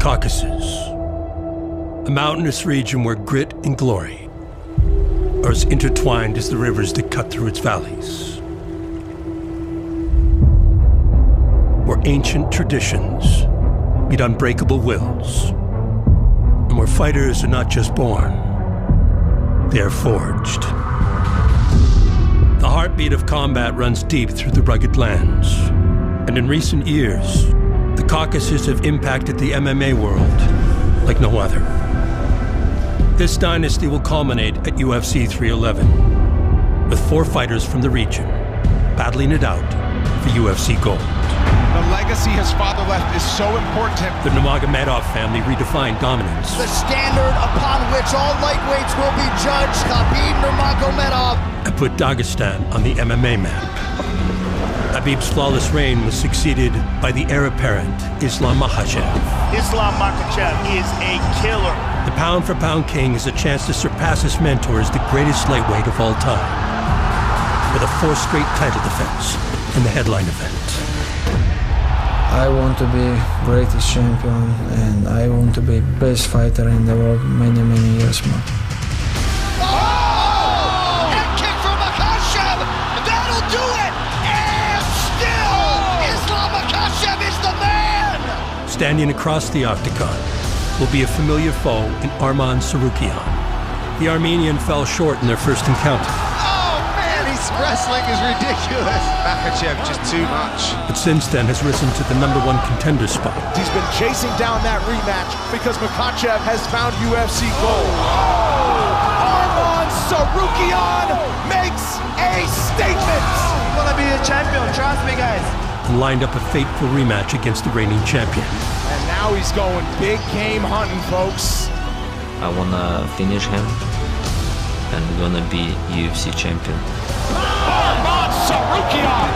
Caucasus, a mountainous region where grit and glory are as intertwined as the rivers that cut through its valleys. Where ancient traditions meet unbreakable wills, and where fighters are not just born, they are forged. The heartbeat of combat runs deep through the rugged lands, and in recent years, the Caucasus have impacted the MMA world like no other. This dynasty will culminate at UFC 311, with 4 fighters from the region battling it out for UFC gold. The legacy his father left is so important to him. The Nurmagomedov family redefined dominance. The standard upon which all lightweights will be judged, Khabib Nurmagomedov. And put Dagestan on the MMA map. Khabib's flawless reign was succeeded by the heir apparent Islam Makhachev. Islam Makhachev is a killer. The pound-for-pound king has a chance to surpass his mentor as the greatest lightweight of all time, with a 4th straight title defense in the headline event. I want to be greatest champion, and I want to be best fighter in the world many years more. Standing across the octagon will be a familiar foe in Arman Tsarukyan. The Armenian fell short in their first encounter. Oh man, his wrestling is ridiculous. Makhachev just too much. But since then has risen to the #1 contender spot. He's been chasing down that rematch because Makhachev has found UFC gold. Arman Tsarukyan makes a statement. I'm gonna be the champion, trust me guys. And lined up a fateful rematch against the reigning champion. And now he's going big game hunting, folks. I wanna finish him and gonna be UFC champion. Arman Tsarukyan!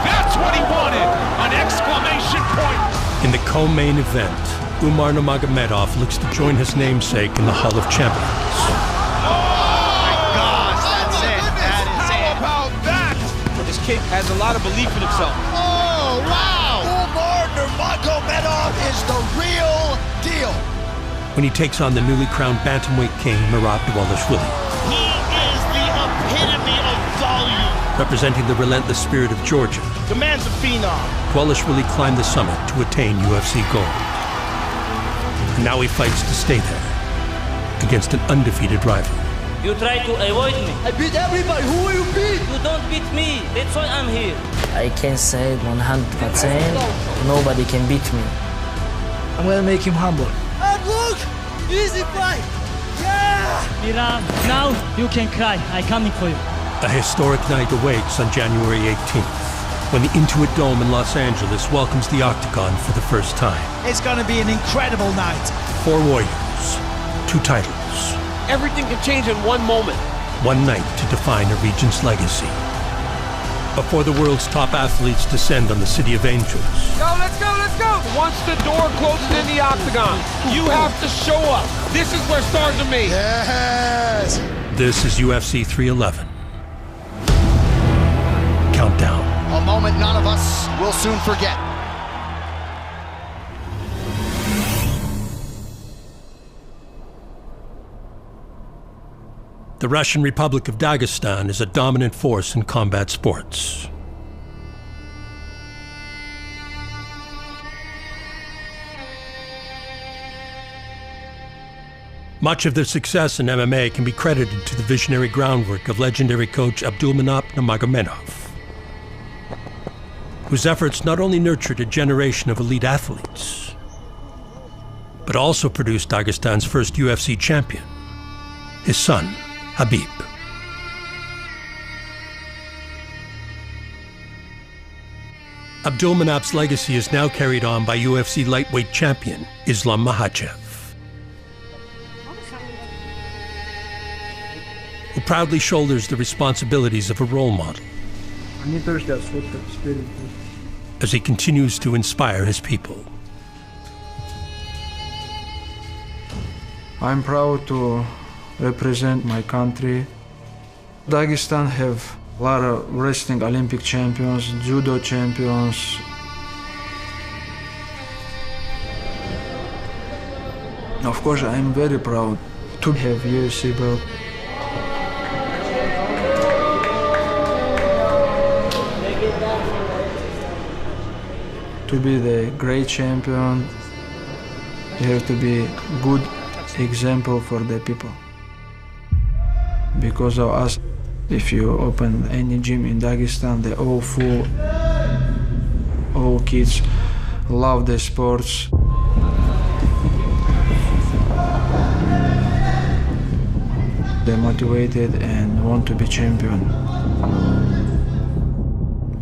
That's what he wanted! An exclamation point! In the co-main event, Umar Nurmagomedov looks to join his namesake in the Hall of Champions. Oh my gosh, that's it. That is How it. about that? This kid has a lot of belief in himself. Oh, wow! Umar Nurmagomedov is the real deal. When he takes on the newly crowned bantamweight king, Murat Dvalishvili. He is the epitome of volume. Representing the relentless spirit of Georgia, The man's a phenom. Dvalishvili climbed the summit to attain UFC gold. And now he fights to stay there, against an undefeated rival. You try to avoid me. I beat everybody. Who will you beat? You don't beat me. That's why I'm here. I can say 100%, nobody can beat me. I'm gonna make him humble. And look! Easy fight! Yeah! Miran, now you can cry. I'm coming for you. A historic night awaits on January 18th, when the Intuit Dome in Los Angeles welcomes the Octagon for the first time. It's gonna be an incredible night. 4 warriors, 2 titles, Everything can change in one moment. 1 night to define a region's legacy. Before the world's top athletes descend on the City of Angels. Go, let's go, let's go! Once the door closes in the octagon, you have to show up. This is where stars are made. Yes! This is UFC 311. Countdown. A moment none of us will soon forget. The Russian Republic of Dagestan is a dominant force in combat sports. Much of their success in MMA can be credited to the visionary groundwork of legendary coach Abdulmanap Nurmagomedov, whose efforts not only nurtured a generation of elite athletes, but also produced Dagestan's first UFC champion, his son, Khabib. Abdulmanap's legacy is now carried on by UFC lightweight champion Islam Makhachev, who proudly shoulders the responsibilities of a role model as he continues to inspire his people. I'm proud to represent my country. Dagestan have a lot of wrestling Olympic champions, judo champions. Of course, I'm very proud to have UFC belt. To be the great champion, you have to be good example for the people. Because of us, if you open any gym in Dagestan, they're all full. All kids love the sports. They're motivated and want to be champion.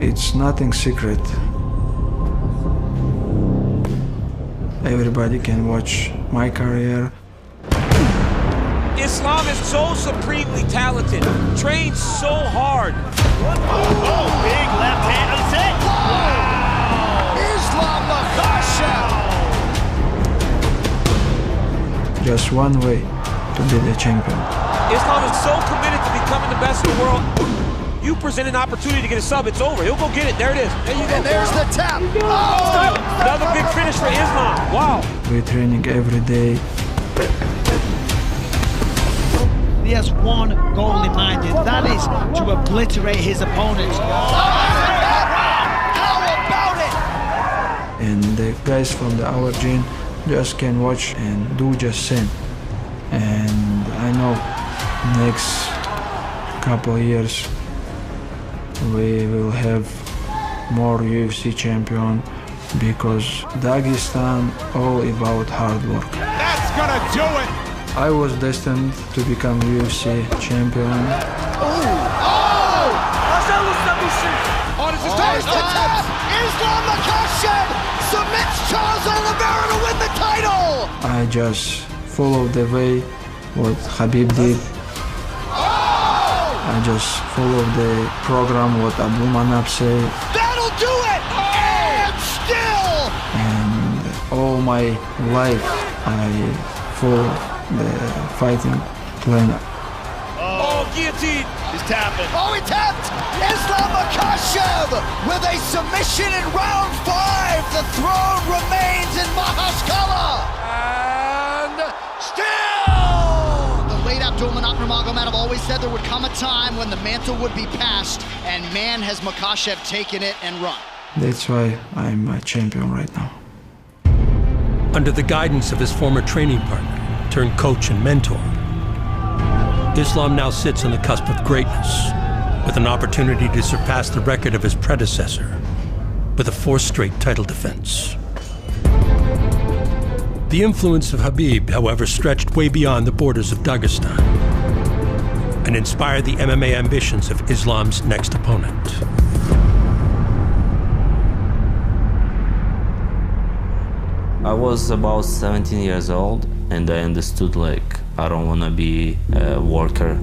It's nothing secret. Everybody can watch my career. Islam is so supremely talented, trains so hard. Oh, big left hand. That's it. Wow! Islam Makhachev! Just one way to be the champion. Islam is so committed to becoming the best in the world. You present an opportunity to get a sub, it's over. He'll go get it. There it is. There you go. And there's the tap. Oh! Another big finish for Islam. Wow. We're training every day. He has one goal in mind, and that is to obliterate his opponents. How about it? And the guys from our gym just can watch and do just same. And I know next couple years we will have more UFC champion because Dagestan all about hard work. That's gonna do it. I was destined to become UFC champion. Oh, this is there's the tap! Islam Makhachev submits Charles Oliveira to win the title! I just followed the way what Khabib did. I just followed the program what Abdulmanap say. That'll do it! And still! And all my life I follow the fighting plan. Oh, guillotine. He's tapping. Oh, he tapped! Islam Makhachev with a submission in round 5. The throne remains in Makhachkala. And still! The late Abdulmanap Nurmagomedov always said there would come a time when the mantle would be passed, and man, has Makhachev taken it and run. That's why I'm a champion right now. Under the guidance of his former training partner, turned coach and mentor, Islam now sits on the cusp of greatness, with an opportunity to surpass the record of his predecessor with a 4th straight title defense. The influence of Khabib, however, stretched way beyond the borders of Dagestan and inspired the MMA ambitions of Islam's next opponent. I was about 17 years old, and I understood, like, I don't want to be a worker.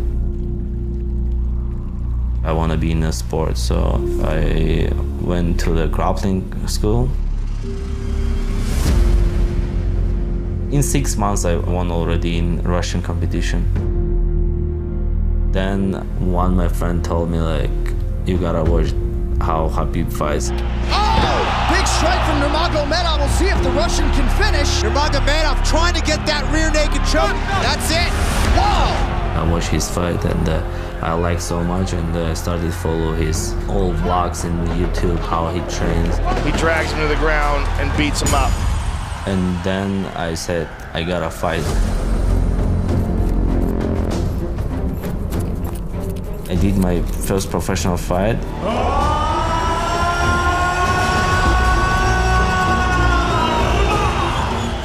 I want to be in a sport, so I went to the grappling school. In 6 months, I won already in Russian competition. Then one my friend told me, like, you gotta watch how Khabib fights. Oh! Big strike from Nurmagomedov. We'll see if the Russian can finish. Nurmagomedov trying to get that rear naked choke. That's it. Wow! I watched his fight, and I liked so much, and I started to follow his old vlogs in YouTube, how he trains. He drags him to the ground and beats him up. And then I said, I gotta fight. I did my first professional fight.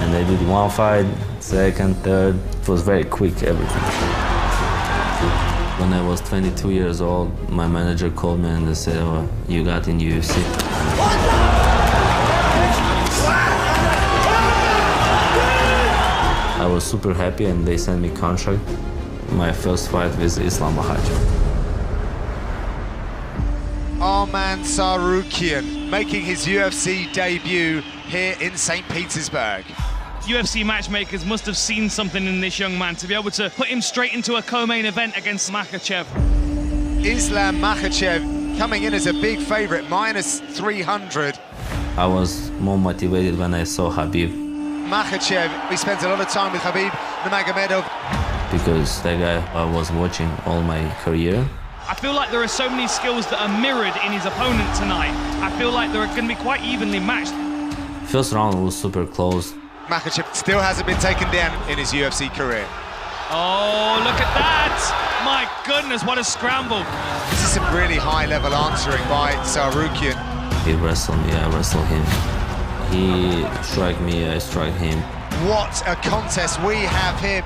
And I did one fight, second, third. It was very quick, everything. When I was 22 years old, my manager called me and they said, oh, you got in UFC. I was super happy and they sent me contract. My first fight with Islam Makhachev. Arman Tsarukyan making his UFC debut here in St. Petersburg. UFC matchmakers must have seen something in this young man to be able to put him straight into a co-main event against Makhachev. Islam Makhachev coming in as a big favorite, -300. I was more motivated when I saw Khabib. Makhachev, he spends a lot of time with Khabib Nurmagomedov. Because that guy I was watching all my career. I feel like there are so many skills that are mirrored in his opponent tonight. I feel like they're going to be quite evenly matched. First round was super close. Makhachev still hasn't been taken down in his UFC career. Oh, look at that! My goodness, what a scramble. This is some really high-level answering by Tsarukyan. He wrestled me, I wrestled him. He struck me, I struck him. What a contest we have here.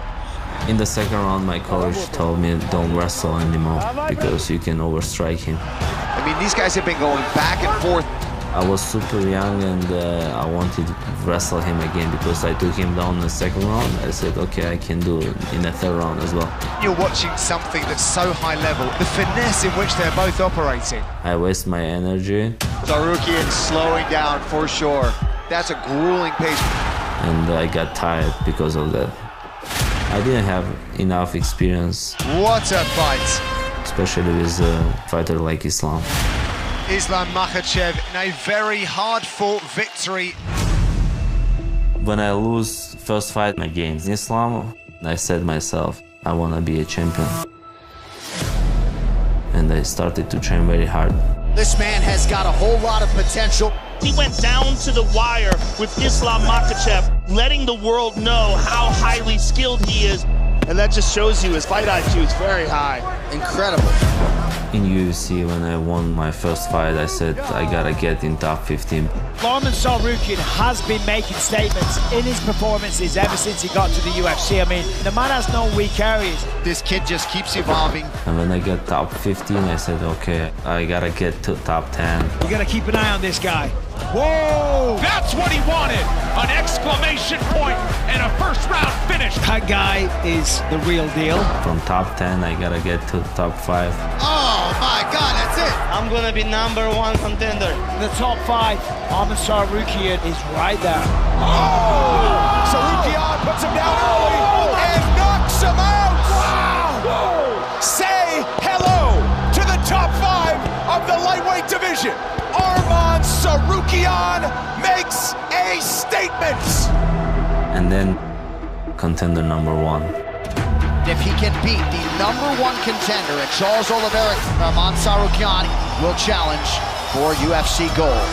In the second round, my coach told me don't wrestle anymore because you can overstrike him. I mean, these guys have been going back and forth. I was super young and I wanted to wrestle him again because I took him down in the second round. I said, okay, I can do it in the third round as well. You're watching something that's so high level, the finesse in which they're both operating. I waste my energy. Tsarukyan slowing down for sure. That's a grueling pace. And I got tired because of that. I didn't have enough experience. What a fight! Especially with a fighter like Islam. Islam Makhachev in a very hard-fought victory. When I lose first fight against Islam, I said myself, I want to be a champion. And I started to train very hard. This man has got a whole lot of potential. He went down to the wire with Islam Makhachev, letting the world know how highly skilled he is. And that just shows you his fight IQ is very high. Incredible. In UFC, when I won my first fight, I said I gotta get in top 15. Arman Tsarukyan has been making statements in his performances ever since he got to the UFC. I mean, the man has no weak areas. This kid just keeps evolving. And when I got top 15, I said, okay, I gotta get to top 10. You gotta keep an eye on this guy. Whoa! That's what he wanted! An exclamation point and a first-round finish! That guy is the real deal. From top 10, I gotta get to top 5. Oh my God, that's it! I'm gonna be #1 contender. The top 5, Arman Tsarukyan is right there. Oh! Tsarukyan puts him down early and knocks him out! Wow! Say hello to the top 5 of the lightweight division. Arman Tsarukyan makes a statement. And then contender #1. If he can beat the #1 contender at Charles Oliveira, Arman Tsarukyan will challenge for UFC gold.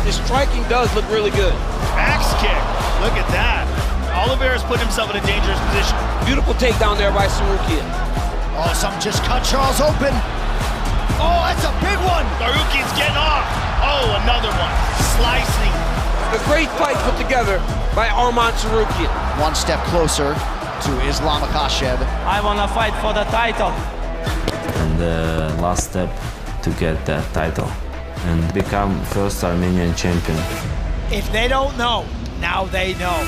His striking does look really good. Axe kick. Look at that. Oliveira's put himself in a dangerous position. Beautiful takedown there by Tsarukyan. Oh, some just cut Charles open. Oh, that's a big one. Tsarukyan's getting off. Oh, another one. Slicing. A great fight put together by Arman Tsarukyan. One step closer to Islam Makhachev. I want to fight for the title. And the last step to get that title and become first Armenian champion. If they don't know, now they know.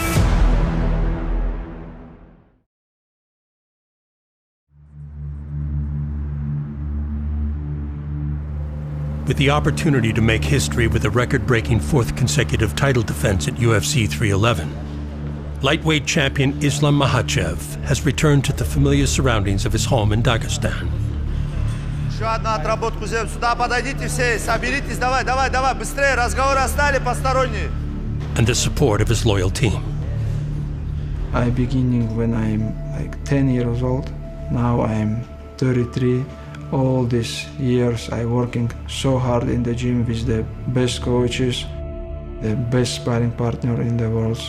With the opportunity to make history with a record-breaking 4th consecutive title defense at UFC 311, lightweight champion Islam Makhachev has returned to the familiar surroundings of his home in Dagestan. Еще одна отработку сделаем. Сюда подойдите все, соберитесь, давай, быстрее, разговоры оставили посторонние. And the support of his loyal team. I beginning when I'm like 10 years old. Now I'm 33. All these years I working so hard in the gym with the best coaches, the best sparring partner in the world.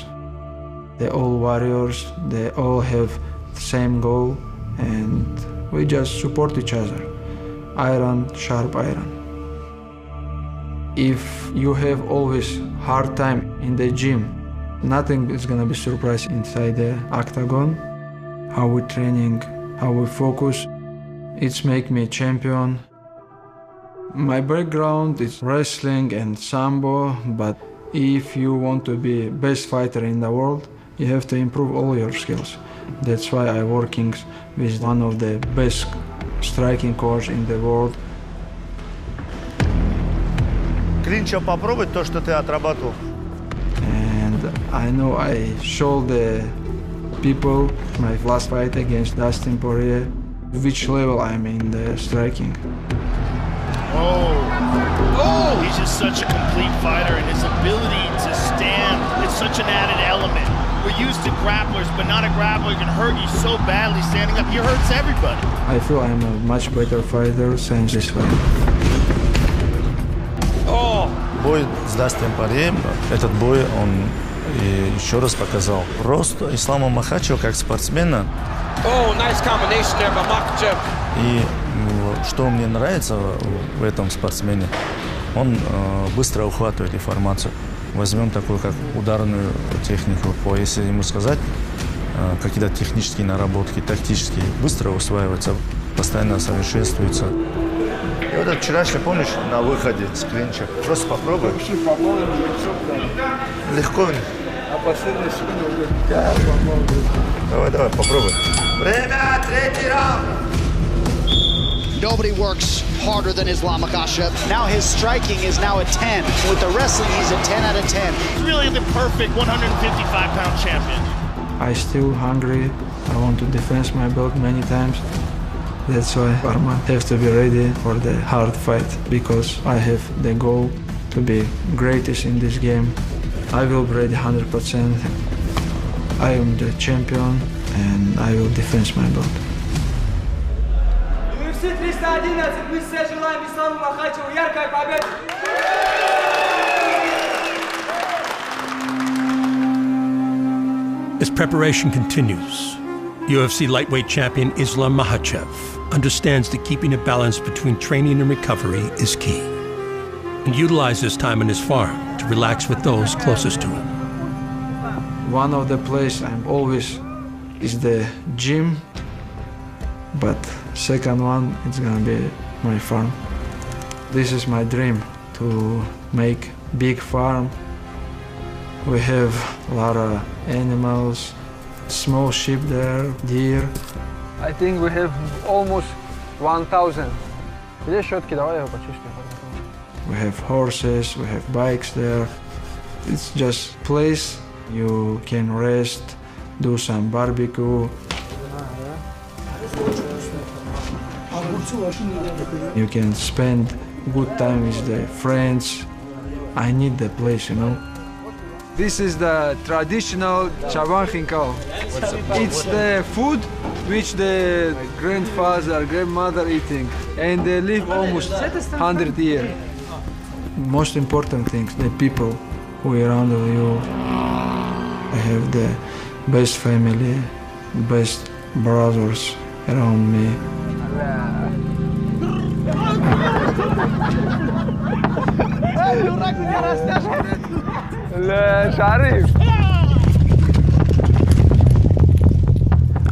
They're all warriors, they all have the same goal, and we just support each other. Iron, sharp iron. If you have always hard time in the gym, nothing is gonna be surprise inside the octagon. How we training, how we focus, it's make me champion. My background is wrestling and sambo, but if you want to be best fighter in the world, you have to improve all your skills. That's why I'm working with one of the best striking coach in the world. Клинчем попробуй то, что ты отрабатывал. And I know I showed the people my last fight against Dustin Poirier, which level I'm in the striking. Oh, he's just such a complete fighter, and his ability to stand. It's such an added element. We're used to grapplers, but not a grappler can hurt you so badly standing up. He hurts everybody. I feel I'm a much better fighter since this fight. Бой с Дастином Порием, этот бой он еще раз показал рост Ислама Махачева как спортсмена. Nice combination there by Makhachev. И что мне нравится в этом спортсмене, он быстро ухватывает информацию. Возьмем такую, как ударную технику. Если ему сказать, какие-то технические наработки, тактические, быстро усваиваются, постоянно совершенствуются. И вот этот вчерашний, помнишь, на выходе с клинча? Просто попробуй. Легко. Давай, попробуй. Время, третий раунд. Nobody works harder than Islam Makhachev. Now his striking is now a 10. With the wrestling, he's a 10 out of 10. He's really the perfect 155-pound champion. I'm still hungry. I want to defend my belt many times. That's why Arman has to be ready for the hard fight, because I have the goal to be greatest in this game. I will be ready 100%. I am the champion and I will defend my belt. UFC 311, мы все желаем Исламу Махачеву яркой победы! As preparation continues, UFC lightweight champion Islam Makhachev understands that keeping a balance between training and recovery is key, and utilizes time on his farm to relax with those closest to him. One of the places I'm always is the gym, but second one it's gonna be my farm. This is my dream, to make big farm. We have a lot of animals, small sheep there, deer. I think we have almost 1,000. We have horses, we have bikes there. It's just place you can rest, do some barbecue. You can spend good time with the friends. I need the place, you know. This is the traditional Chaban Khinkal. It's the food which the grandfather, grandmother eating, and they live almost 100 years. Most important things, the people who are around you. I have the best family, best brothers around me.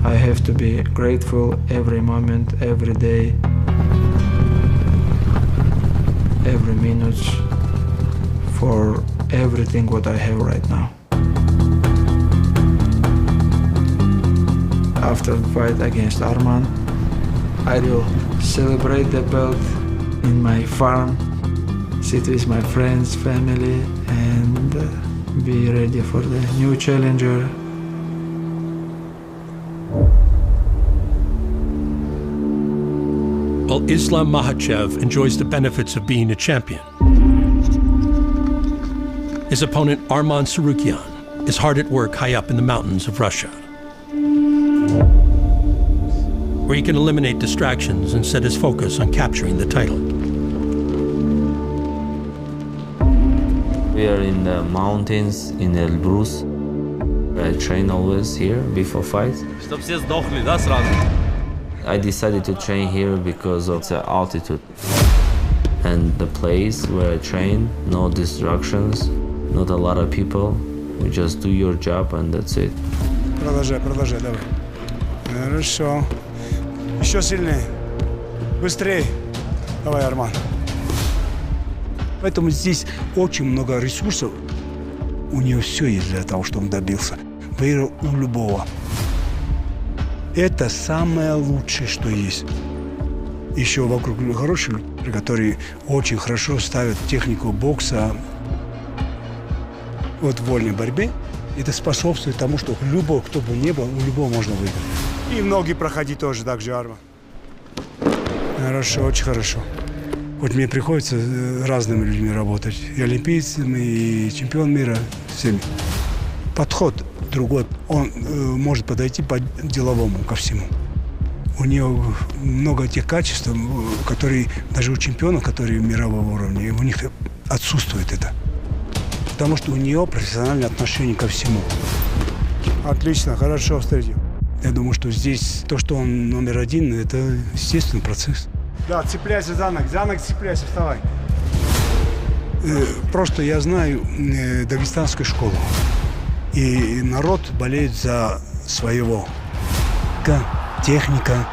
I have to be grateful every moment, every day, every minute for everything what I have right now. After the fight against Arman, I will celebrate the belt in my farm, sit with my friends, family, and be ready for the new challenger. While Islam Makhachev enjoys the benefits of being a champion, his opponent Arman Tsarukyan is hard at work high up in the mountains of Russia, where he can eliminate distractions and set his focus on capturing the title. We are in the mountains in Elbrus. I train always here before fight. I decided to train here because of the altitude and the place where I train. No distractions, not a lot of people. You just do your job and that's it. Продолжай, давай. Хорошо. Еще сильнее. Быстрее. Давай, Арман. Поэтому здесь очень много ресурсов. У него все есть для того, чтобы он добился. Выиграл у любого. Это самое лучшее, что есть. Еще вокруг хорошие люди, которые очень хорошо ставят технику бокса. Вот в вольной борьбе это способствует тому, что любого, кто бы ни был, у любого можно выиграть. И многие проходить тоже так же, Арман. Хорошо, очень хорошо. Вот мне приходится разными людьми работать. И олимпийцами, и чемпион мира, всеми. подход другой. Он может подойти по-деловому ко всему. У него много тех качеств, которые даже у чемпионов, которые мирового уровня, у них отсутствует это. Потому что у нее профессиональное отношение ко всему. Отлично, хорошо встретил. Я думаю, что здесь то, что он номер один, это естественный процесс. Да, цепляйся за ноги цепляйся, вставай. Просто я знаю дагестанскую школу. И народ болеет за своего. Техника.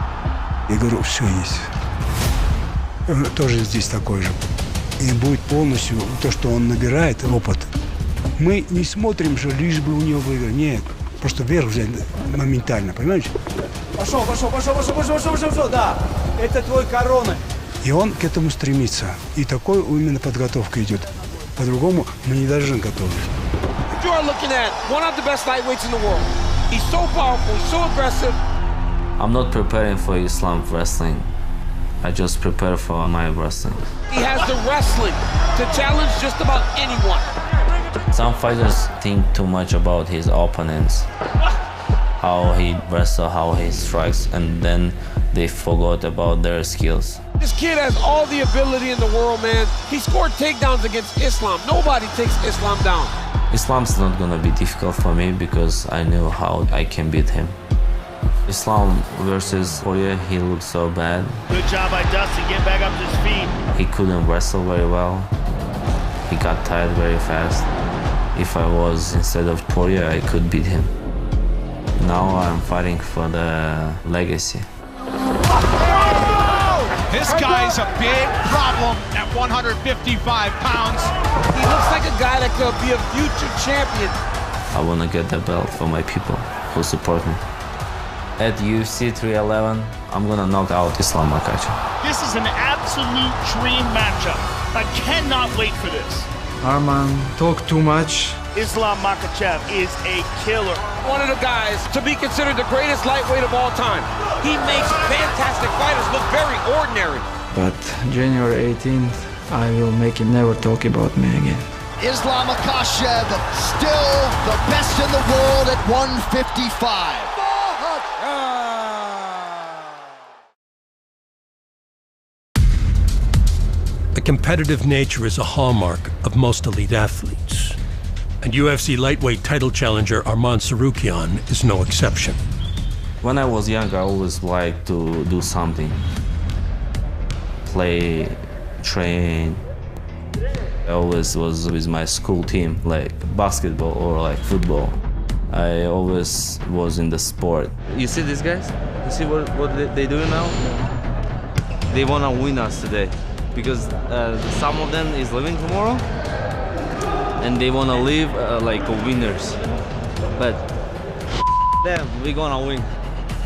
Я говорю, все есть. Тоже здесь такой же. И будет полностью то, что он набирает, опыт. Мы не смотрим, что лишь бы у него выиграть. Нет. Просто вверх взять моментально, понимаешь? Пошел, да. Это твой корона. И он к этому стремится. И такой именно подготовка идет. По-другому мы не должны готовить. You are looking at one of the best lightweights in the world. He's so powerful, he's so aggressive. I'm not preparing for Islam wrestling. I just prepare for my wrestling. He has the wrestling to challenge just about anyone. Some fighters think too much about his opponents, how he wrestles, how he strikes, and then they forgot about their skills. This kid has all the ability in the world, man. He scored takedowns against Islam. Nobody takes Islam down. Islam's not gonna be difficult for me because I know how I can beat him. Islam versus Poirier, he looked so bad. Good job by Dustin, get back up to his feet. He couldn't wrestle very well. He got tired very fast. If I was instead of Poirier, I could beat him. Now I'm fighting for the legacy. This guy's a big problem at 155 pounds. He looks like a guy that could be a future champion. I want to get the belt for my people who support me. At UFC 311, I'm gonna knock out Islam Makhachev. This is an absolute dream matchup. I cannot wait for this. Arman talk too much. Islam Makhachev is a killer. One of the guys to be considered the greatest lightweight of all time. He makes fantastic fighters look very ordinary. But January 18th, I will make him never talk about me again. Islam Makhachev, still the best in the world at 155. The competitive nature is a hallmark of most elite athletes. And UFC lightweight title challenger Arman Tsarukyan is no exception. When I was young, I always liked to do something. Play, train. I always was with my school team, like basketball or like football. I always was in the sport. You see these guys? You see what they do now? They want to win us today because some of them is leaving tomorrow and they want to live like winners. But them, we're gonna win.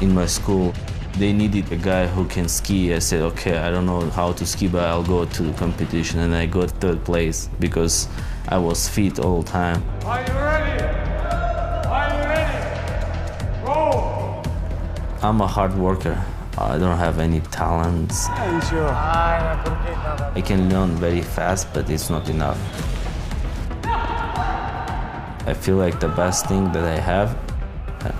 In my school, they needed a guy who can ski. I said, okay, I don't know how to ski, but I'll go to the competition. And I got third place because I was fit all the time. Are you ready? Are you ready? Go! I'm a hard worker. I don't have any talents. I can learn very fast, but it's not enough. I feel like the best thing that I have,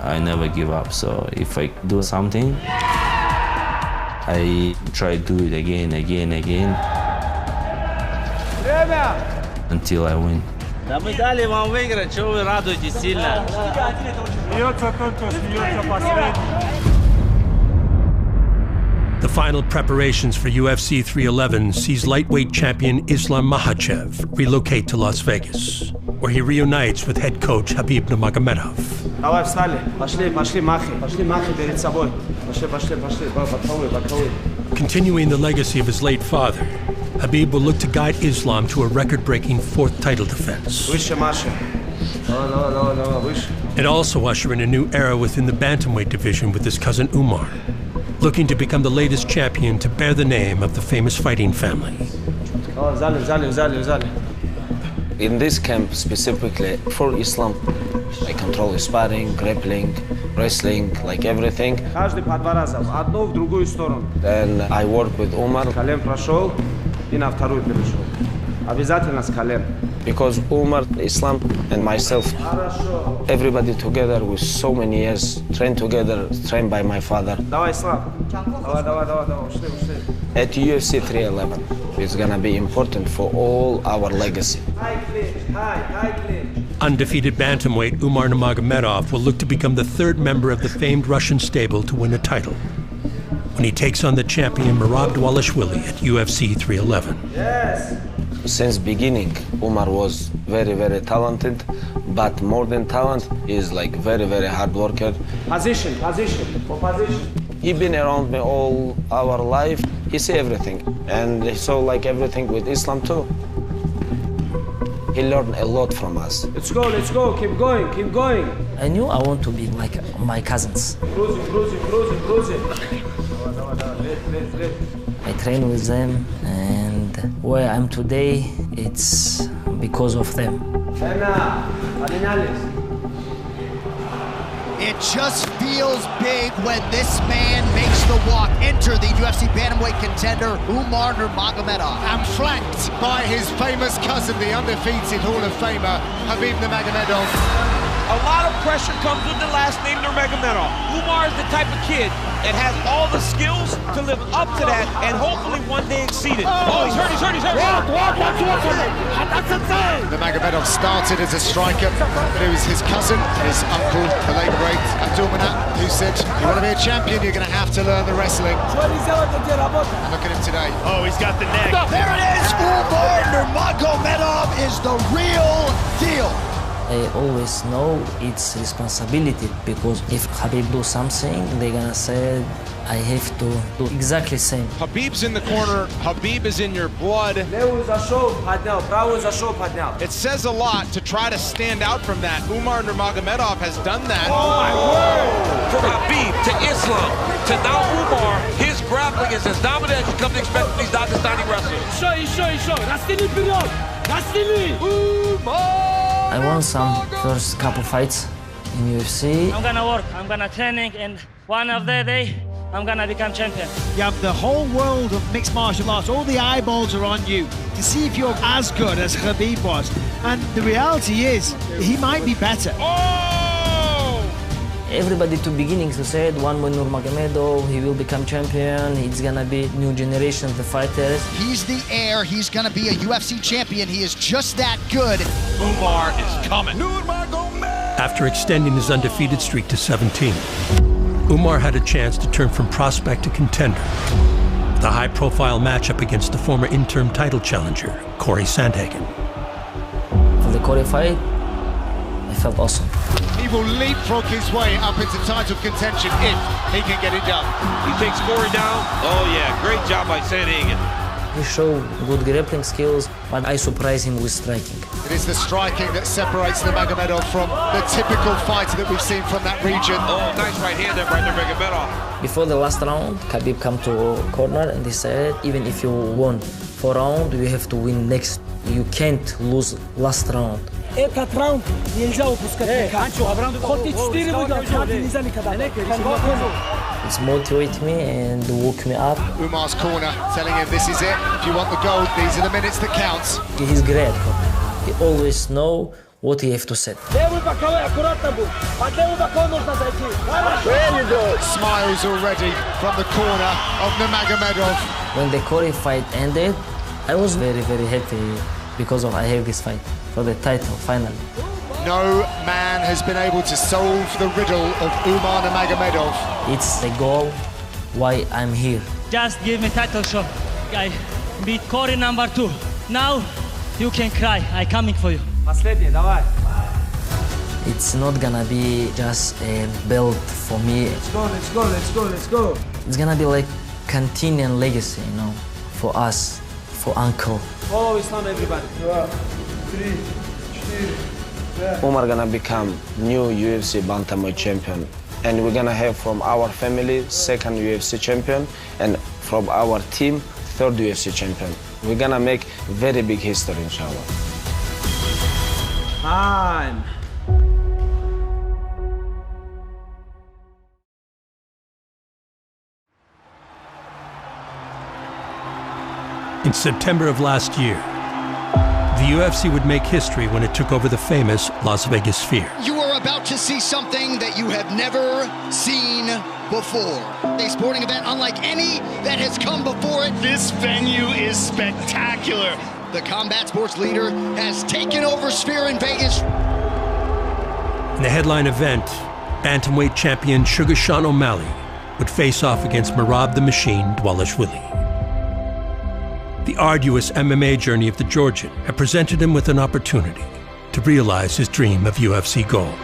I never give up. So if I do something, I try to do it again, until I win. Да мы дали вам выиграть, чего вы радуетесь сильно? Смеется только, смеется последний. The final preparations for UFC 311 sees lightweight champion Islam Makhachev relocate to Las Vegas, where he reunites with head coach Khabib Nurmagomedov. Давай, встали. Пошли, махи перед собой. Пошли, боковой. Continuing the legacy of his late father, Khabib will look to guide Islam to a record-breaking fourth title defense. Выше, Маша. Давай, выше. And also usher in a new era within the bantamweight division with his cousin Umar, looking to become the latest champion to bear the name of the famous fighting family. In this camp specifically for Islam, I control sparring, grappling, wrestling, like everything. Каждый по 2 раза, в одну, в другую сторону. Then I work with Umar. Колен прошел и на вторую перешел. Обязательно с колен. Because Umar, Islam, and myself, everybody together with so many years, trained together, trained by my father. Давай, Ислам. Давай. Ушли. At UFC 311, it's gonna be important for all our legacy. High clinch. Undefeated bantamweight Umar Nurmagomedov will look to become the third member of the famed Russian stable to win a title when he takes on the champion Merab Dvalishvili at UFC 311. Yes. Since beginning, Umar was very, very talented, but more than talent, is like very, very hard worker. Position. He been around me all our life. He see everything, and he saw like everything with Islam too. He learned a lot from us. Let's go. Keep going. I knew I want to be like my cousins. Cruising. I train with them, and where I'm today, it's because of them. It just feels big when this man makes the walk. Enter the UFC bantamweight contender, Umar Nurmagomedov. And flanked by his famous cousin, the undefeated Hall of Famer, Khabib Nurmagomedov. A lot of pressure comes with the last name Nurmagomedov. Umar is the type of kid that has all the skills to live up to that and hopefully one day exceed it. Oh, he's hurt. Nurmagomedov started as a striker, but it was his cousin, his uncle, the late great Abdulmanap, who said, you want to be a champion, you're going to have to learn the wrestling. And look at him today. Oh, he's got the neck. There it is! Umar Nurmagomedov is the real deal. I always know it's responsibility, because if Khabib do something, they're gonna say I have to do exactly same. Khabib's in the corner. Khabib is in your blood. It says a lot to try to stand out from that. Umar Nurmagomedov has done that. Oh my word! From Khabib to Islam to now Umar, his grappling is as dominant as you come to expect from these Dagestani wrestlers. I won some first couple fights in UFC. I'm gonna work, I'm gonna training, and one of the day, I'm gonna become champion. You have the whole world of mixed martial arts, all the eyeballs are on you to see if you're as good as Khabib was. And the reality is, he might be better. Everybody to beginning to say one with Nurmagomedov, he will become champion, it's gonna be new generation of the fighters. He's the heir, he's gonna be a UFC champion, he is just that good. Umar is coming. After extending his undefeated streak to 17, Umar had a chance to turn from prospect to contender. The high-profile matchup against the former interim title challenger, Corey Sandhagen. For the Corey fight, I felt awesome. He will leapfrog his way up into title contention if he can get it done. He takes Corey down. Oh yeah, great job by Sandhagen. He showed good grappling skills, but I surprised him with striking. It is the striking that separates Nurmagomedov from the typical fighter that we've seen from that region. Oh, nice right hand there by Nurmagomedov. Before the last round, Khabib come to a corner and he said, even if you won 4 rounds, you have to win next. You can't lose last round. Этот раунд нельзя упускать. Хоть и 4 выиграть, нельзя никогда. It's motivated me and woke me up. Umar's corner telling him this is it. If you want the gold, these are the minutes that count. He's great. He always know what he have to say. There you go. Smiles already from the corner of Nurmagomedov. When the Corey fight ended, I was very, very happy because I have this fight for the title finally. No man has been able to solve the riddle of Umar Nurmagomedov. It's the goal why I'm here. Just give me title shot. I beat Corey number 2. Now you can cry. I'm coming for you. It's not gonna be just a belt for me. Let's go. It's gonna be like continuing legacy, you know, for us, for Uncle. Follow Islam, everybody. 3, 4. Umar gonna become new UFC bantamweight champion, and we're gonna have from our family 2nd UFC champion, and from our team 3rd UFC champion. We're gonna make very big history, inshallah. Time. In September of last year, UFC would make history when it took over the famous Las Vegas Sphere. You are about to see something that you have never seen before. A sporting event unlike any that has come before it. This venue is spectacular. The combat sports leader has taken over Sphere in Vegas. In the headline event, bantamweight champion Sugar Sean O'Malley would face off against Merab the Machine Dvalishvili. The arduous MMA journey of the Georgian had presented him with an opportunity to realize his dream of UFC gold.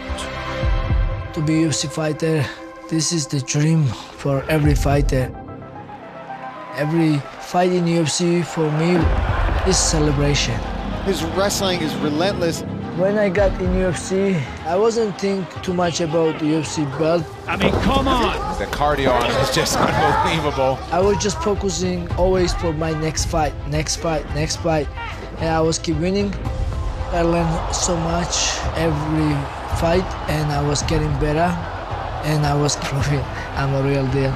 To be a UFC fighter, this is the dream for every fighter. Every fight in UFC for me is celebration. His wrestling is relentless. When I got in UFC, I wasn't thinking too much about the UFC belt. I mean, come on! The cardio on him is just unbelievable. I was just focusing always for my next fight, next fight, next fight. And I was keep winning. I learned so much every fight, and I was getting better, and I was proving I'm a real deal.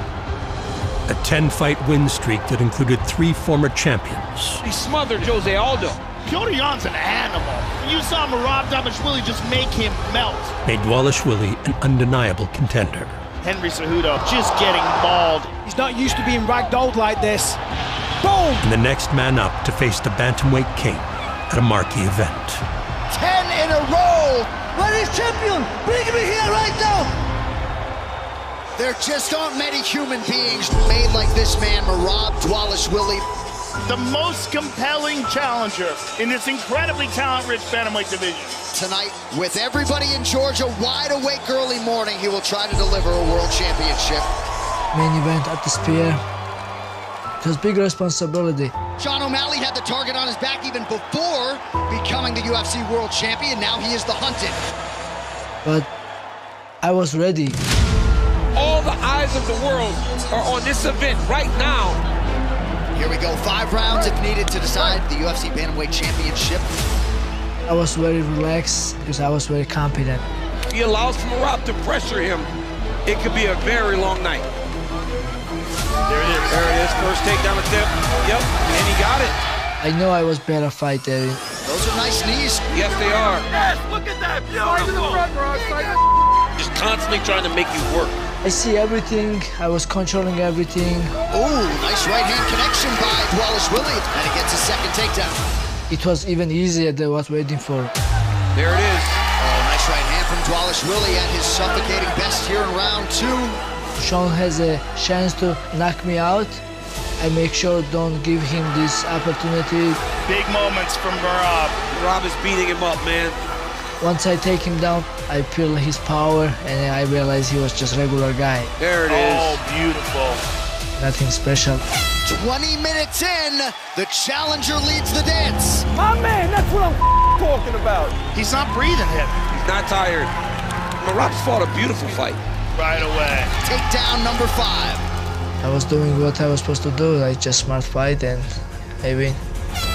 A 10-fight win streak that included 3 former champions. He smothered Jose Aldo. Piotr Jan's an animal. You saw Merab Dvalishvili just make him melt. Made Dvalishvili an undeniable contender. Henry Cejudo just getting mauled. He's not used to being ragdolled like this. Boom! And the next man up to face the bantamweight king at a marquee event. 10 in a row! Where is champion? Bring me here right now! There just aren't many human beings made like this man, Merab Dvalishvili. The most compelling challenger in this incredibly talent-rich bantamweight division. Tonight, with everybody in Georgia wide awake early morning, he will try to deliver a world championship. Main event at the Sphere. It was big responsibility. Sean O'Malley had the target on his back even before becoming the UFC world champion. Now he is the hunted. But I was ready. All the eyes of the world are on this event right now. Here we go, 5 rounds if needed to decide the UFC Bantamweight Championship. I was very relaxed because I was very confident. He allows Merab to pressure him. It could be a very long night. There it is. There it is. First takedown attempt. Yep, and he got it. I know I was better fighter. Those are nice knees. Yes, they are. Yes, look at that. Beautiful. To the front, Merab. Just constantly trying to make you work. I see everything. I was controlling everything. Ooh, nice right-hand connection by Dvalishvili. And he gets his second takedown. It was even easier than I was waiting for. There it is. Oh, nice right hand from Dvalishvili at his suffocating best here in round 2. Sean has a chance to knock me out. I make sure don't give him this opportunity. Big moments from Merab. Merab is beating him up, man. Once I take him down, I feel his power, and I realize he was just a regular guy. There it is. Oh, beautiful. Nothing special. 20 minutes in, the challenger leads the dance. My man, that's what I'm talking about. He's not breathing heavy. He's not tired. Merab's fought a beautiful fight. Right away. Takedown number 5. I was doing what I was supposed to do. I just smart fight, and I win.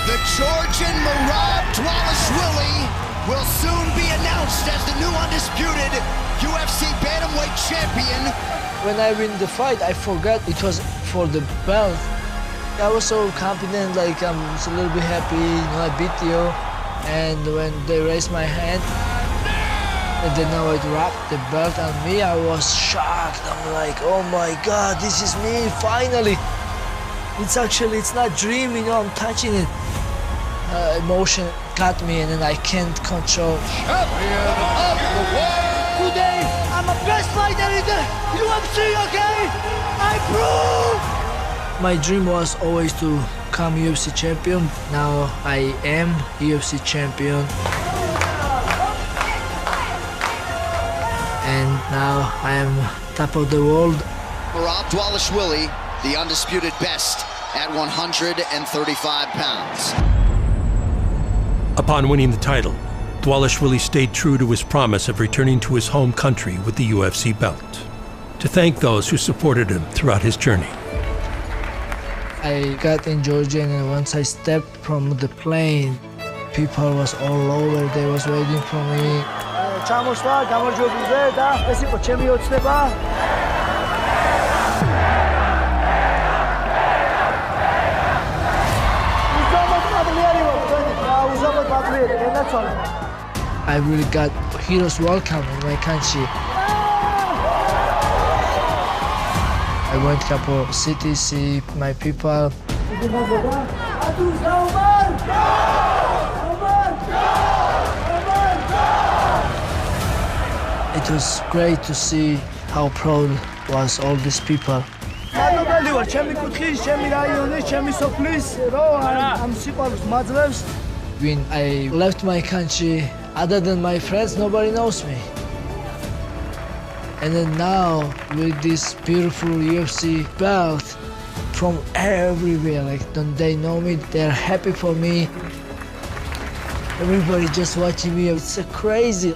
The Georgian Merab Dvalishvili will soon be announced as the new undisputed UFC Bantamweight champion. When I win the fight, I forgot it was for the belt. I was so confident, like I'm a little bit happy, I beat you. And when they raised my hand, and then now it wrapped the belt on me, I was shocked. I'm like, oh my God, this is me, finally. It's not dream, I'm touching it. Emotion got me, and then I can't control. Champion of the world! Today, I'm the best fighter in the UFC, okay? I prove! My dream was always to become UFC champion. Now I am UFC champion. And now I am top of the world. Merab Dvalishvili, the undisputed best at 135 pounds. Upon winning the title, Dvalishvili stayed true to his promise of returning to his home country with the UFC belt, to thank those who supported him throughout his journey. I got in Georgia, and once I stepped from the plane, people was all over, they was waiting for me. I really got heroes welcome in my country. I went to a couple cities, see my people. It was great to see how proud was all these people. When I left my country, other than my friends, nobody knows me. And then now, with this beautiful UFC belt from everywhere, like they know me, they're happy for me. Everybody just watching me, it's so crazy.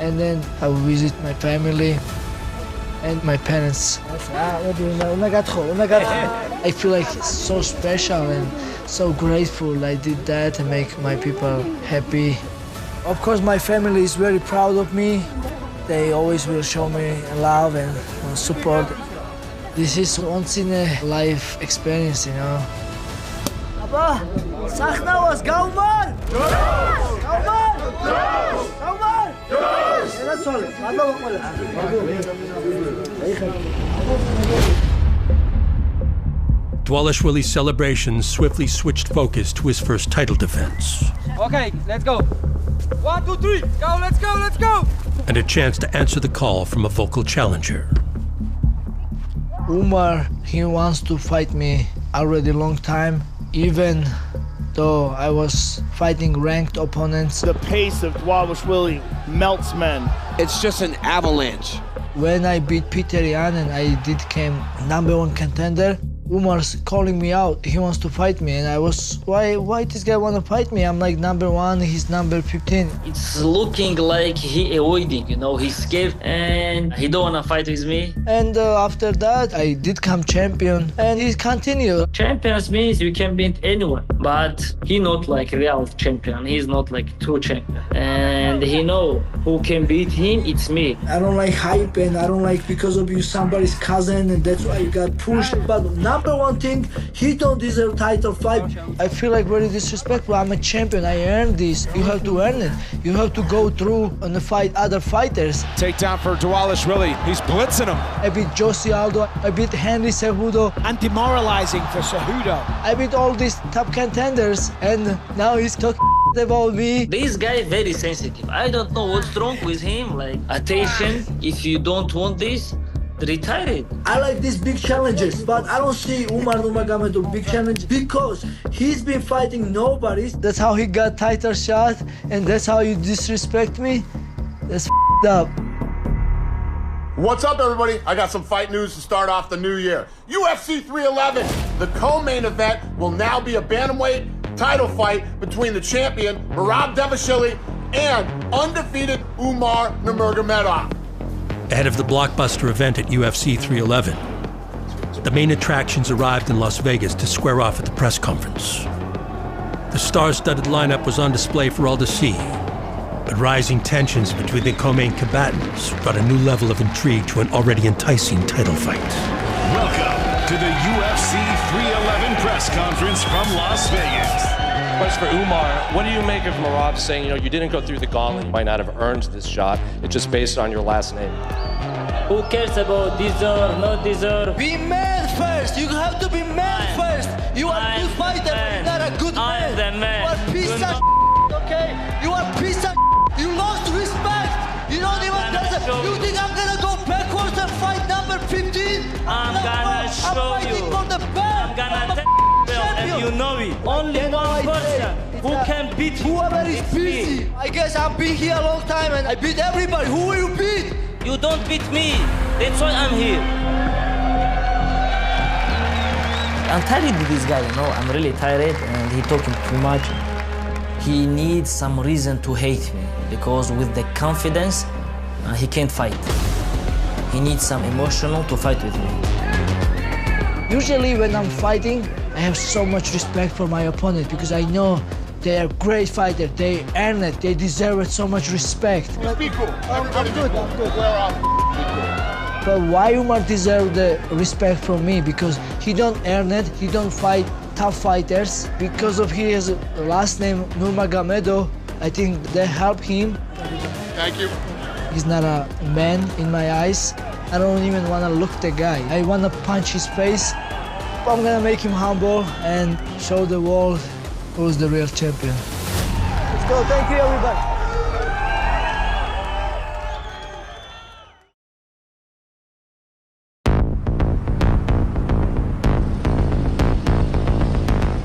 And then I will visit my family and my parents. I feel like it's so special and so grateful I did that and make my people happy. Of course, my family is very proud of me. They always will show me love and support. This is once in a life experience, you know. Abba, sahna was Gaumar! Dvalishvili's celebrations swiftly switched focus to his first title defense. Okay, let's go. 1, 2, 3, go, let's go, let's go! And a chance to answer the call from a vocal challenger. Umar, he wants to fight me already a long time, even though I was fighting ranked opponents. The pace of Dvalishvili melts men. It's just an avalanche. When I beat Peter Yan and I did become #1 contender, Umar's calling me out. He wants to fight me, and I was, why this guy want to fight me? I'm like #1, he's number 15. It's looking like he avoiding, you know, he's scared and he don't want to fight with me. And after that, I did come champion, and he continued. Champions means you can beat anyone, but he not like real champion. He's not like true champion. And he know who can beat him, it's me. I don't like hype, and I don't like because of you somebody's cousin, and that's why you got pushed. But #1 thing, he don't deserve title fight. I feel like very disrespectful. I'm a champion, I earned this. You have to earn it. You have to go through and fight other fighters. Takedown for Dvalishvili. He's blitzing him. I beat Jose Aldo, I beat Henry Cejudo. And demoralizing for Cejudo. I beat all these top contenders, and now he's talking about me. This guy is very sensitive. I don't know what's wrong with him. Like, attention, if you don't want this, retire it. I like these big challenges, but I don't see Umar Nurmagomedov big challenge because he's been fighting nobody. That's how he got title shot, and that's how you disrespect me? That's up. What's up, everybody? I got some fight news to start off the new year. UFC 311, the co-main event will now be a bantamweight title fight between the champion, Merab Dvalishvili, and undefeated Umar Nurmagomedov. Ahead of the blockbuster event at UFC 311, the main attractions arrived in Las Vegas to square off at the press conference. The star-studded lineup was on display for all to see, but rising tensions between the co-main combatants brought a new level of intrigue to an already enticing title fight. Welcome to the UFC 311 press conference from Las Vegas. Question for Umar. What do you make of Merab saying, you didn't go through the gauntlet, you might not have earned this shot, it's just based on your last name? Who cares about deserve, not deserve? Be man first. You have to be man first. You are a good fighter, but not a good man. I'm the man. You are piece of okay? You are piece of You lost respect. You don't even deserve. You think I'm gonna go backwards and fight number 15? I'm gonna show you. For the belt. I'm gonna tell you, and you know it. Only one person who can beat you. Whoever is busy. I guess I've been here a long time and I beat everybody. Who will you beat? You don't beat me. That's why I'm here. I'm tired of this guy, I'm really tired and he's talking too much. He needs some reason to hate me because with the confidence, he can't fight. He needs some emotional to fight with me. Usually when I'm fighting, I have so much respect for my opponent because I know they are great fighters. They earn it. They deserve it so much respect. Be cool. Everybody be cool. We're off. Be cool. But why Umar deserve the respect from me? Because he don't earn it. He don't fight tough fighters. Because of his last name Nurmagomedov, I think they help him. Thank you. He's not a man in my eyes. I don't even want to look the guy. I want to punch his face. I'm going to make him humble and show the world who's the real champion. Let's go. Thank you, everybody.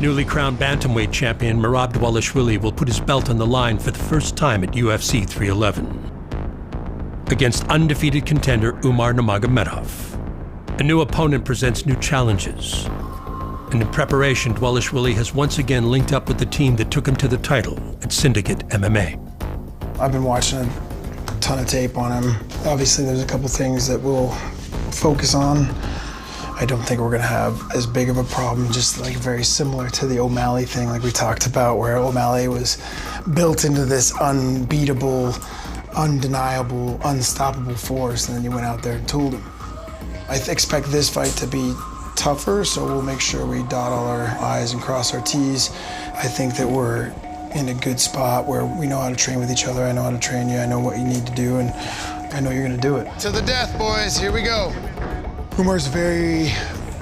Newly crowned bantamweight champion Merab Dvalishvili will put his belt on the line for the first time at UFC 311 against undefeated contender Umar Nurmagomedov. A new opponent presents new challenges, and in preparation, Dvalishvili has once again linked up with the team that took him to the title at Syndicate MMA. I've been watching a ton of tape on him. Obviously, there's a couple things that we'll focus on. I don't think we're gonna have as big of a problem, just like very similar to the O'Malley thing like we talked about, where O'Malley was built into this unbeatable, undeniable, unstoppable force, and then you went out there and tooled him. I expect this fight to be tougher, so we'll make sure we dot all our I's and cross our T's. I think that we're in a good spot where we know how to train with each other. I know how to train you, I know what you need to do, and I know you're gonna do it. To the death, boys. Here we go. Umar's very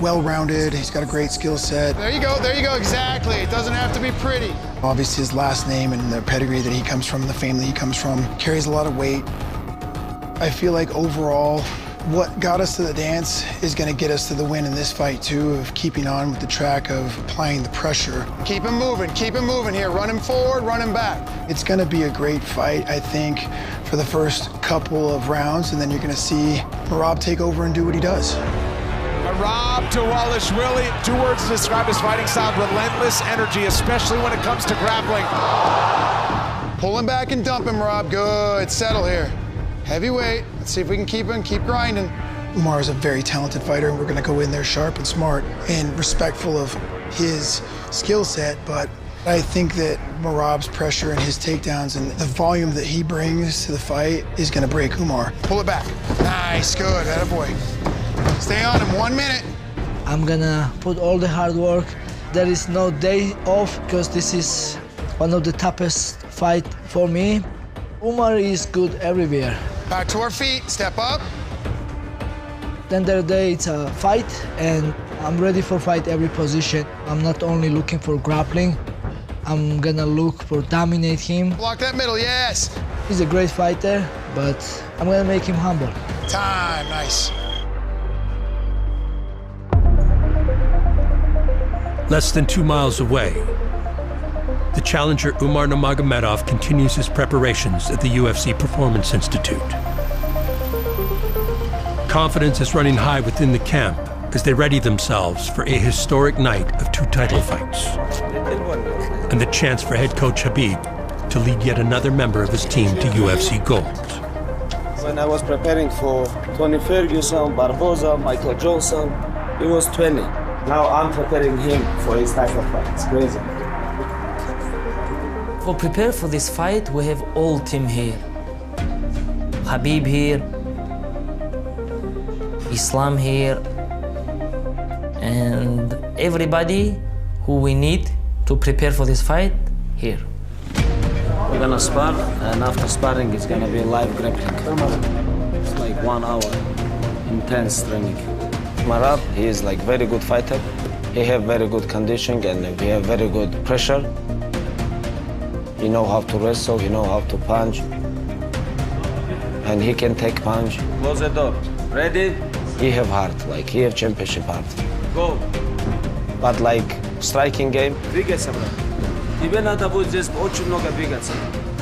well-rounded. He's got a great skill set. There you go, exactly. It doesn't have to be pretty. Obviously, his last name and the pedigree that he comes from, the family he comes from, carries a lot of weight. I feel like overall, what got us to the dance is gonna get us to the win in this fight too, of keeping on with the track of applying the pressure. Keep him moving here. Run him forward, run him back. It's gonna be a great fight, I think, for the first couple of rounds, and then you're gonna see Merab take over and do what he does. Merab Dvalishvili, 2 words to describe his fighting style: relentless energy, especially when it comes to grappling. Pull him back and dump him, Rob. Good, settle here. Heavyweight, let's see if we can keep him, keep grinding. Umar is a very talented fighter, and we're gonna go in there sharp and smart and respectful of his skill set, but I think that Merab's pressure and his takedowns and the volume that he brings to the fight is gonna break Umar. Pull it back. Nice, good, attaboy. Stay on him, 1 minute. I'm gonna put all the hard work. There is no day off because this is one of the toughest fight for me. Umar is good everywhere. Back to our feet, step up. Then the day it's a fight, and I'm ready for fight every position. I'm not only looking for grappling, I'm gonna look for dominate him. Block that middle, yes. He's a great fighter, but I'm gonna make him humble. Time, nice. Less than 2 miles away, the challenger Umar Nurmagomedov continues his preparations at the UFC Performance Institute. Confidence is running high within the camp as they ready themselves for a historic night of 2 title fights and the chance for head coach Khabib to lead yet another member of his team to UFC gold. When I was preparing for Tony Ferguson, Barboza, Michael Johnson, he was 20. Now I'm preparing him for his title fight. It's crazy. For prepare for this fight, we have all team here. Khabib here, Islam here, and everybody who we need to prepare for this fight here. We're gonna spar, and after sparring, it's gonna be live grappling. It's like 1 hour, intense training. Merab, he is like very good fighter. He have very good conditioning, and we have very good pressure. He know how to wrestle, he know how to punch, and he can take punch. Close the door. Ready? He have heart, like he have championship heart. Go. But like striking game. Двигайся, брат. Тебе надо будет здесь очень много двигаться.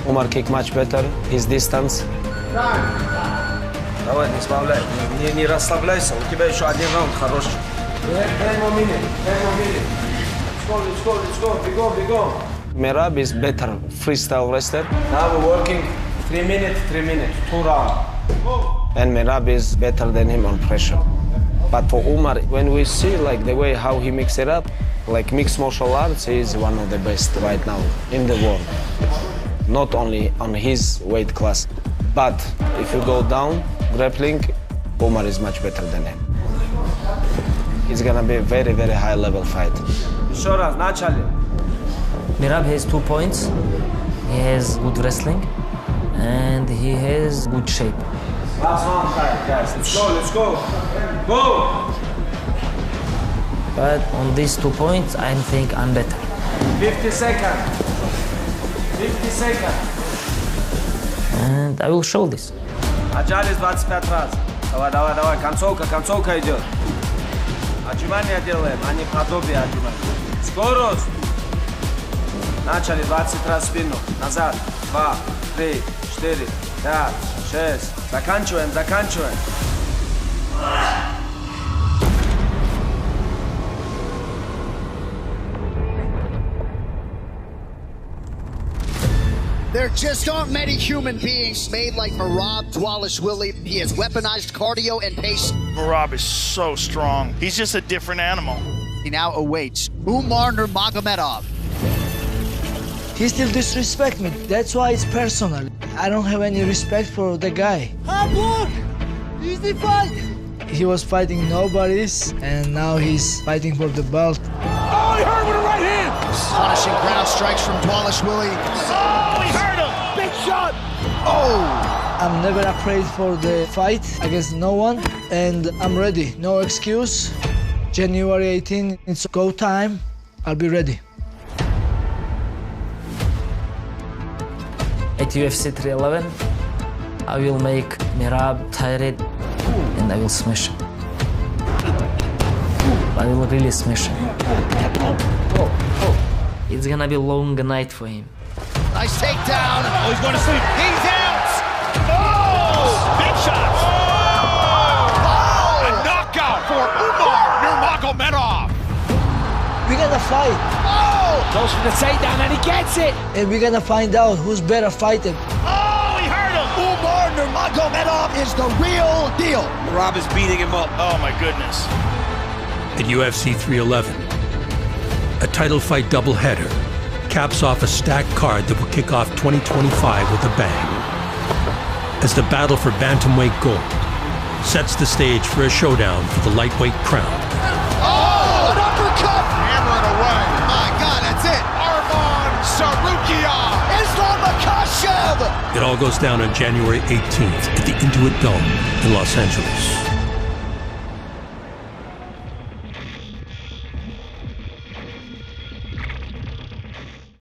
Umar kick much better. His distance. Давай, не сбавляй, не расслабляйся. У тебя еще 1 раунд хороший. 10 more minutes. Let's go. Go. Merab is better freestyle wrestler. Now we're working 3 minutes, 2 rounds. And Merab is better than him on pressure. But for Umar, when we see like the way how he mix it up, like mixed martial arts, he is one of the best right now in the world. Not only on his weight class, but if you go down, grappling, Umar is much better than him. It's gonna be a very, very high level fight. Merab has 2 points. He He has good wrestling and he has good shape. Last one, guys. Let's go. Go! But on these 2 points, I think I'm better. 50 seconds. 50 seconds. And I will show this. Отжались 25 раз. Давай. Концовка идет. Отжимания делаем, а не подобие отжимания. Скорость. Начали 20 раз спину. Назад. 2, 3, 4, 5, 6. Заканчиваем. There just aren't many human beings made like Merab Dvalishvili. He has weaponized cardio and pace. Merab is so strong. He's just a different animal. He now awaits Umar Nurmagomedov. He still disrespect me. That's why it's personal. I don't have any respect for the guy. Hard work! Easy fight! He was fighting nobodies, and now he's fighting for the belt. Oh, he hurt him with a right hand! Punishing ground strikes from Dvalishvili. Oh, he hurt him! Big shot! Oh! I'm never afraid for the fight against no one, and I'm ready. No excuse. January 18, it's go time. I'll be ready. At UFC 311, I will make Merab tired and I will smash him. I will really smash him. It's gonna be a long night for him. Nice takedown. Oh, he's going to sleep. He's out. Oh! Big shots. Oh! A knockout for Umar Nurmagomedov. We're gonna fight. Oh! Goes for the takedown and he gets it. And we're gonna find out who's better fighting. Oh, he hurt him. Umar Nurmagomedov is the real deal. Rob is beating him up. Oh, my goodness. At UFC 311, a title fight doubleheader caps off a stacked card that will kick off 2025 with a bang. As the battle for bantamweight gold sets the stage for a showdown for the lightweight crown. Oh, an uppercut! Hammer it away. My God, that's it. Arman Tsarukyan. Islam Makhachev. It all goes down on January 18th at the Intuit Dome in Los Angeles.